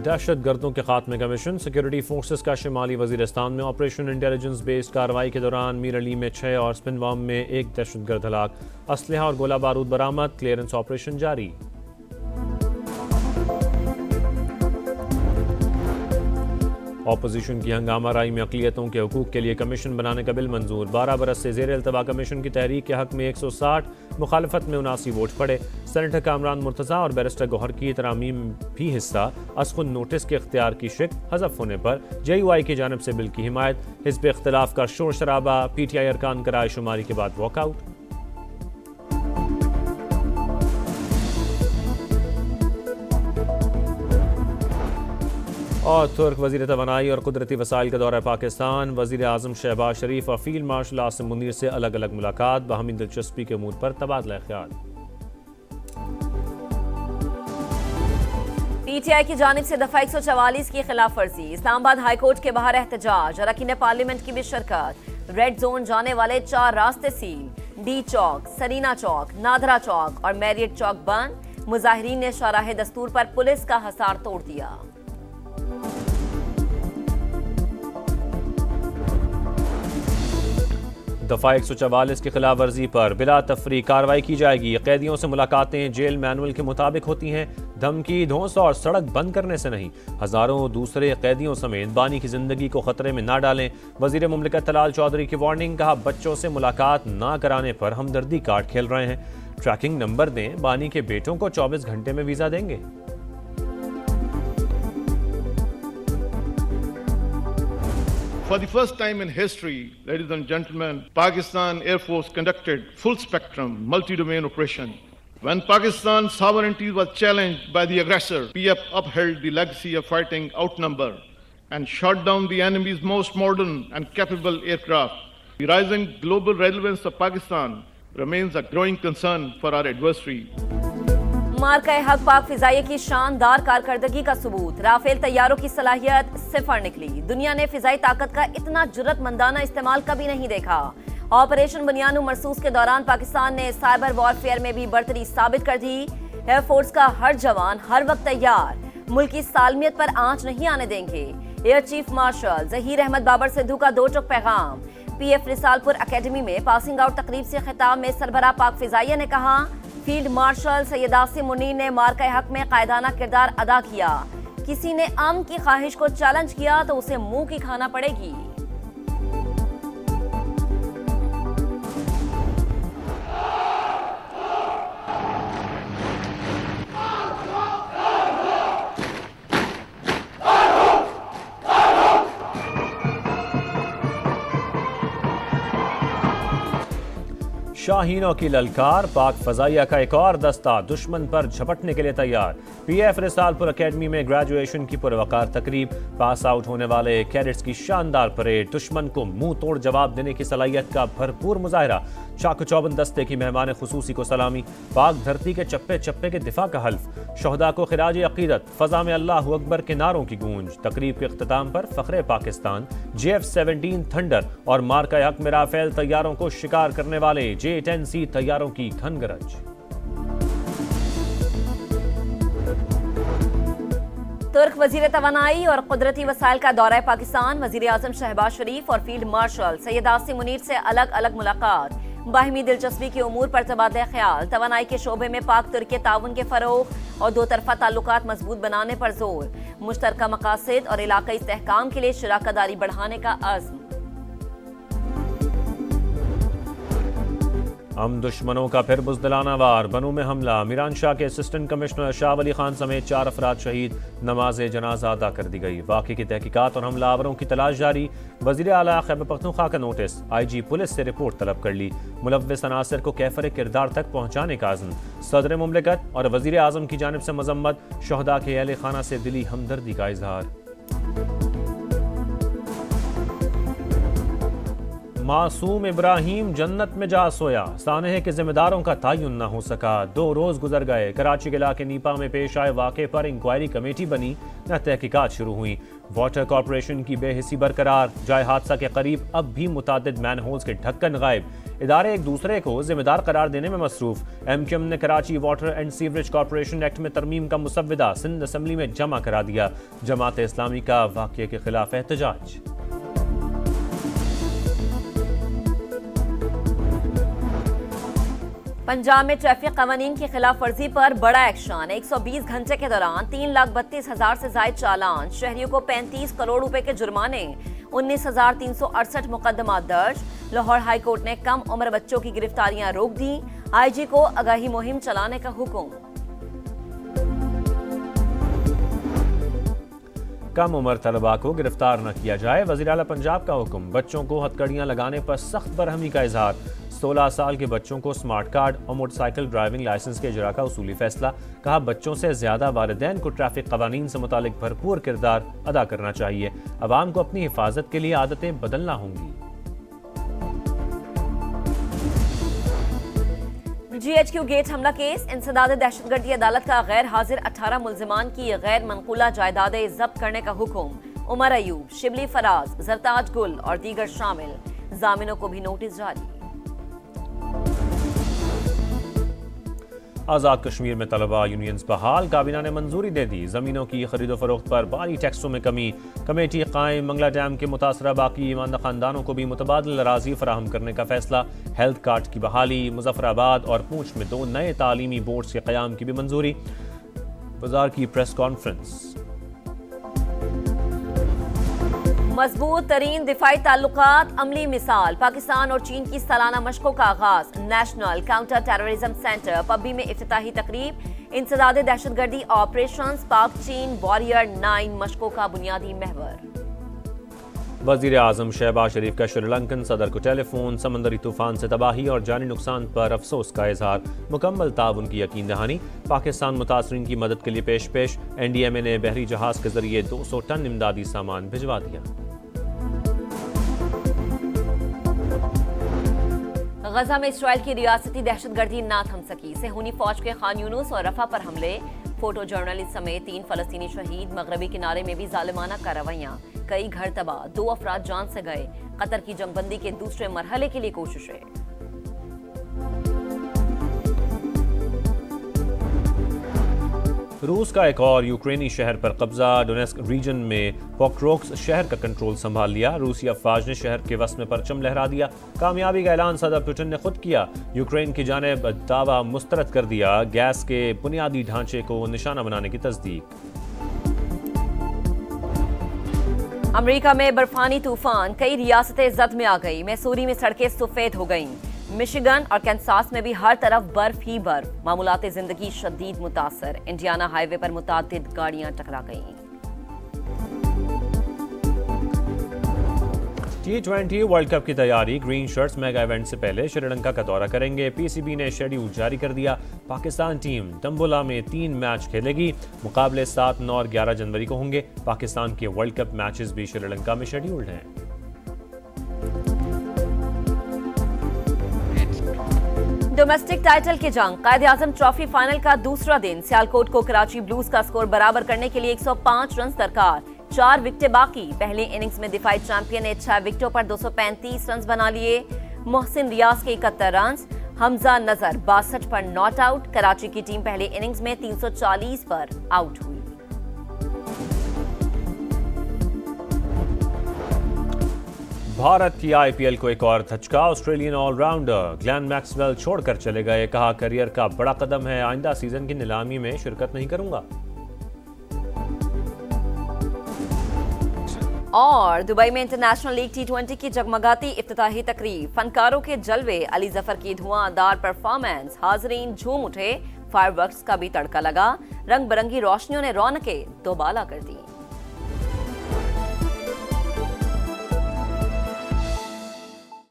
दहशत गर्दों के खात्मे कमीशन। सिक्योरिटी फोर्सेस का शिमाली वजीरिस्तान में ऑपरेशन इंटेलिजेंस बेस्ड कार्रवाई के दौरान मीर अली में 6 और स्पिनवाम में 1 दहशत गर्द हलाक। असलहा और गोला बारूद बरामद। क्लियरेंस ऑपरेशन जारी। अपोजिशन की हंगामा राई में अक़लियतों के हकूक़ के लिए कमीशन बनाने का बिल मंजूर। 12 बरस से ज़ेर अल्तवा कमीशन की तहरीक के हक़ में 160, मुखालफत में 79 वोट पड़े। सेनेटर कामरान मुर्तज़ा और बैरिस्टर गौहर की तरामीम भी हिस्सा। असखुन नोटिस के इख्तियार की शिक हज़फ होने पर JUI की जानिब से बिल की हिमायत। हिज़्ब इख्तिलाफ का शोर शराबा। PTI अरकान कराए शुमारी के बाद वॉकआउट। और तुर्क वज़ीर तवानाई और कुदरती वसाइल का दौरा पाकिस्तान। वज़ीर आज़म शहबाज शरीफ और फील्ड मार्शल आसिम मुनीर से अलग अलग मुलाकात। बाहमी दिलचस्पी के अमूर पर तबादला ख्याल। PTI की जानिब से दफा 144 की खिलाफ वर्जी। इस्लामाबाद हाईकोर्ट के बाहर एहतजाज। अरकान पार्लियामेंट की भी शिरकत। रेड जोन जाने वाले 4 रास्ते सील। D चौक, सरीना चौक, नादरा चौक और मैरियट चौक बंद। मुजाहिरीन ने शाहराह दस्तूर पर पुलिस का हसार तोड़ दिया। दफा 144 की खिलाफ वर्जी पर बिला तफरी कार्रवाई की जाएगी। कैदियों से मुलाकातें जेल मैनुअल के मुताबिक होती हैं। धमकी, धौंस और सड़क बंद करने से नहीं। हजारों दूसरे कैदियों समेत बानी की जिंदगी को खतरे में ना डालें। वजीर मुमलिकत तलाल चौधरी की वार्निंग। कहा, बच्चों से मुलाकात ना कराने पर हमदर्दी कार्ड खेल रहे हैं। ट्रैकिंग नंबर दें। बानी के बेटों को 24 घंटे में वीजा देंगे। For the first time in history, ladies and gentlemen, Pakistan Air Force conducted full-spectrum, multi-domain operation. When Pakistan's sovereignty was challenged by the aggressor, PF upheld the legacy of fighting outnumbered and shot down the enemy's most modern and capable aircraft. The rising global relevance of Pakistan remains a growing concern for our adversary. मार्का हक पाक फिजाइया की शानदार कारकर्दगी का सबूत। Rafale तैयारों की सलाहियत सिफर निकली। दुनिया ने फिजाई ताकत का इतना जुर्रतमंदाना इस्तेमाल कभी नहीं देखा। ऑपरेशन बुनियान मरसूस के दौरान पाकिस्तान ने साइबर वॉरफेयर में भी बर्तरी साबित कर दी। एयरफोर्स का हर जवान हर वक्त तैयार। मुल्क की सालमियत पर आंच नहीं आने देंगे। Air chief marshal Zaheer Ahmed Babar Sidhu का 2 टुक पैगाम। PF रिसालपुर अकेडमी में पासिंग आउट तकरीब से खिताब में सरबराह पाक फिजाइया ने कहा, फील्ड मार्शल सैयद आसिम मुनीर ने मार्का हक में कायदाना किरदार अदा किया। किसी ने अमन की ख्वाहिश को चैलेंज किया तो उसे मुंह की खाना पड़ेगी। शाहीनों की ललकार। पाक फजाइया का एक और दस्ता दुश्मन पर झपटने के लिए तैयार। PF रिसालपुर अकेडमी में ग्रेजुएशन की पुरवकार तकरीब। पास आउट होने वाले कैडेट्स की शानदार परेड। दुश्मन को मुंह तोड़ जवाब देने की सलाहियत का भरपूर मुजाहिरा। चाक चौबंद दस्ते की मेहमान खुसूसी को सलामी। पाक धरती के चप्पे चप्पे के दिफा का हल्फ। शहदा को खिराज अकीदत। फजा में अल्लाहु अकबर के नारों की गूंज। तकरीब के इख्तिताम पर फखरे पाकिस्तान, JF-17 थंडर और मार्का हक में राफेल तैयारों को शिकार करने वाले J-10C तैयारों की घन गरज। तुर्क वजीर तवानाई और कुदरती वसाइल का दौरा पाकिस्तान। वजीर आजम शहबाज शरीफ और फील्ड मार्शल सैयद आसिम मुनीर से अलग अलग मुलाकात। बाहिमी दिलचस्पी के उमूर पर तबादला ख्याल। तवानाई के शोबे में पाक तुर्क ताउन के फरोग और 2 तरफा ताल्लुकात मजबूत बनाने पर जोर। मुश्तरका मकासद और इलाकाई इस्तेहकाम के लिए शराकतदारी बढ़ाने का अज़्म। हम दुश्मनों का फिर बुज़दिलाना वार। बनू में हमला। मीरान शाह के असिस्टेंट कमिश्नर शाह वली खान समेत 4 अफराद शहीद। नमाज जनाजा अदा कर दी गई। वाक़े की तहकीकात और हमलावरों की तलाश जारी। वज़ीर आला खैबर पख्तूनख्वा का नोटिस। IG पुलिस से रिपोर्ट तलब कर ली। मुलव्विस अनासर को कैफर किरदार तक पहुँचाने का अज़्म। सदर मुमलिकत और वज़ीर आज़म की जानिब से मजम्मत। शहदा के अहले खाना से दिली हमदर्दी का इजहार। मासूम इब्राहिम जन्नत में जा सोया, सानहे के जिम्मेदारों का तयन न हो सका, 2 रोज गुजर गए। कराची के इलाके नीपा में पेश आए वाक़े पर इंक्वायरी कमेटी बनी, न तहकीकात शुरू हुई। वाटर कॉरपोरेशन की बेहिसी बरकरार, जाए हादसा के करीब अब भी मुतादिद मैनहोल्स के ढक्कन गायब। इदारे एक दूसरे को जिम्मेदार करार देने में मसरूफ। एमक्यूएम ने Karachi water and sewerage corporation act में तरमीम का मुसव्विदा सिंध असम्बली में जमा करा दिया। जमात इस्लामी का वाक़े के खिलाफ एहतजाज। पंजाब में ट्रैफिक कवानीन की खिलाफ वर्जी पर बड़ा एक्शन। 120 घंटे के दौरान 3,32,000 से ज्यादा चालान, शहरियों को 35 करोड़ रुपए के जुर्माने, 19,368 मुकदमात दर्ज। लाहौर हाई कोर्ट ने कम उम्र बच्चों की गिरफ्तारियां रोक दी। आईजी को आगाही मुहिम चलाने का हुक्म। कम उम्र तलबा को गिरफ्तार न किया जाए, वज़ीर आला पंजाब का हुक्म। बच्चों को हथकड़ियां लगाने पर सख्त बरहमी का इजहार। 16 साल के बच्चों को स्मार्ट कार्ड और मोटरसाइकिल ड्राइविंग लाइसेंस के इजरा का उसूली फैसला। कहा, बच्चों से ज्यादा वालिदैन को ट्रैफिक कवानीन से मुतालिक भरपूर किरदार अदा करना चाहिए। अवाम को अपनी हिफाजत के लिए आदतें बदलना होंगी। GHQ गेट हमला केस, इंसदाद दहशतगर्दी अदालत का गैर हाजिर 18 मुल्जिमान की गैर मनकूला जायदादें जब्त करने का हुक्म। उमर अयूब, शिबली फराज, जरताज गुल और दीगर शामिल। जामिनों को भी नोटिस जारी। आज़ाद कश्मीर में तलबा यूनियंस बहाल, काबीना ने मंजूरी दे दी। जमीनों की खरीदो फरोख्त पर बारी टैक्सों में कमी। कमेटी कायम, मंगला डैम के मुतासरा बाकी ईमानदार खानदानों को भी मुतबादिल अराजी फराहम करने का फैसला। हेल्थ कार्ड की बहाली, मुजफ्फराबाद और पूंछ में 2 नए तालीमी बोर्ड्स के क़याम की भी मंजूरी। बाजार की प्रेस कॉन्फ्रेंस। मजबूत तरीन दिफाई ताल्लुकात अमली मिसाल, पाकिस्तान और चीन की सालाना मशकों का आगाज। नेशनल काउंटर टेररिज्म सेंटर पब्बी में इफ्तिताही तकरीब। इंसदाद दहशतगर्दी ऑपरेशंस पाक चीन वॉरियर 9 मशकों का बुनियादी महवर। वज़ीर आज़म शहबाज शरीफ का श्रीलंकन सदर को टेलीफोन। समंदरी तूफान से तबाही और जानी नुकसान पर अफसोस का इजहार। मुकम्मल ताउन की यकीन दहानी। पाकिस्तान मुतासरीन की मदद के लिए पेश। NDMA ने बहरी जहाज के जरिए 200 टन इमदादी सामान भिजवा दिया। गजा में इसराइल की रियासती दहशतगर्दी ना थम सकी। सेहूनी फौज के खान यूनुस और रफा पर हमले। फोटो जर्नलिस्ट समेत 3 फलस्तीनी शहीद। मगरबी किनारे में भी जालिमाना कार्रवाइयां। कई घर तबाह, 2 अफराद जान से गए। कतर की जंगबंदी के दूसरे मरहले के लिए कोशिशें। रूस का एक और यूक्रेनी शहर पर कब्जा। डोनेस्क रीजन में पोक्रोक्स शहर का कंट्रोल संभाल लिया। रूसी अफवाज ने शहर के वस्त में परचम लहरा दिया। कामयाबी का ऐलान सदर पुतिन ने खुद किया। यूक्रेन की जानिब दावा मुस्तरद कर दिया। गैस के बुनियादी ढांचे को निशाना बनाने की तस्दीक। अमेरिका में बर्फानी तूफान, कई रियासतें जद में आ गई। मैसूरी में सड़कें सफेद हो गईं। मिशिगन और कैंसास में भी हर तरफ बर्फ ही बर्फ। मामूलात जिंदगी शदीद मुतासर। इंडियाना हाईवे पर मुतादिद गाड़ियां टकरा गईं। T20 वर्ल्ड कप की तैयारी। ग्रीन शर्ट्स मेगा इवेंट से पहले श्रीलंका का दौरा करेंगे। PCB ने शेड्यूल जारी कर दिया। पाकिस्तान टीम तंबुला में 3 मैच खेलेगी। मुकाबले 7, 9 और 11 जनवरी को होंगे। पाकिस्तान के वर्ल्ड कप मैचेस भी श्रीलंका में शेड्यूल्ड हैं। डोमेस्टिक टाइटल की जंग, कायदे आजम ट्रॉफी फाइनल का दूसरा दिन। सियालकोट को कराची ब्लूज का स्कोर बराबर करने के लिए 105 रन दरकार। 4 विकेटें बाकी। पहली इनिंग्स में दिफाई चैंपियन ने 6 विकेटों पर 235 रन बना लिए। मोहसिन रियाज के 71 रन। हमजा नजर 62 पर नॉट आउट। कराची की टीम पहली इनिंग्स में 340 पर आउट हुई। भारत की IPL को एक और धचका। ऑस्ट्रेलियन ऑलराउंडर ग्लेन मैक्सवेल छोड़कर चले गए। कहा, करियर का बड़ा कदम है, आइंदा सीजन की नीलामी में शिरकत नहीं करूंगा। और दुबई में इंटरनेशनल लीग T20 की जगमगाती इफ्तिताही तकरीब। फनकारों के जलवे, अली जफर की धुआंधार परफॉर्मेंस, हाजरीन झूम उठे। फायरवर्क्स का भी तड़का लगा। रंग बिरंगी रोशनियों ने रौनकें दोबाला कर दी।